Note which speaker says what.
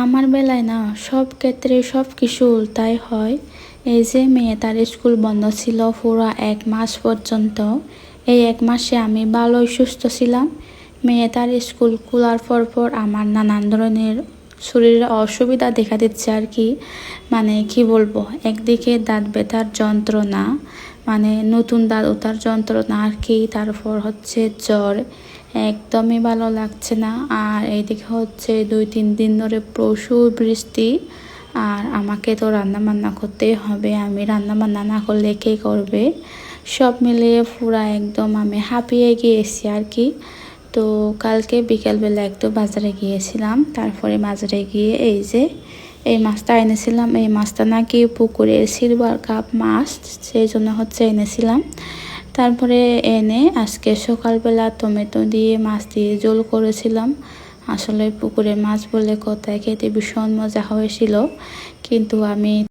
Speaker 1: আমার বেলায় না সব ক্ষেত্রে সব কিছু উল্টাই হয়। এই যে মেয়ে তার স্কুল বন্ধ ছিল পুরো 1 মাস পর্যন্ত। এই 1 মাসে আমি ভালোই সুস্থ ছিলাম। মেয়ে তার স্কুল খোলার পর আমার নানান ধরনের শরীরে অসুবিধা দেখা দিচ্ছে আর কি। মানে কি বলবো, একদিকে দাঁত ব্যথার যন্ত্রণা, মানে নতুন দাঁত ওঠার যন্ত্রণা আর কি, তারপর হচ্ছে জ্বর, একদমই ভালো লাগছে না। আর এইদিকে হচ্ছে 2-3 দিন ধরে প্রচুর বৃষ্টি। আর আমাকে তো রান্না বান্না করতেই হবে, আমি রান্না বান্না না করলে কে করবে। সব মিলিয়ে পুরা একদম আমি হাঁপিয়ে গিয়েছি আর কি। তো কালকে বিকেলবেলা একটু বাজারে গিয়েছিলাম, তারপরে বাজারে গিয়ে এই যে এই মাছটা এনেছিলাম। এই মাছটা নাকি পুকুরের সিলভার কাপ মাছ, সেই জন্য হচ্ছে এনেছিলাম। তারপরে এনে আজকে সকালবেলা টমেটো দিয়ে মাছ দিয়ে ঝোল করেছিলাম। আসলে পুকুরের মাছ বলে কথা, খেতে ভীষণ মজা হয়েছিল। কিন্তু আমি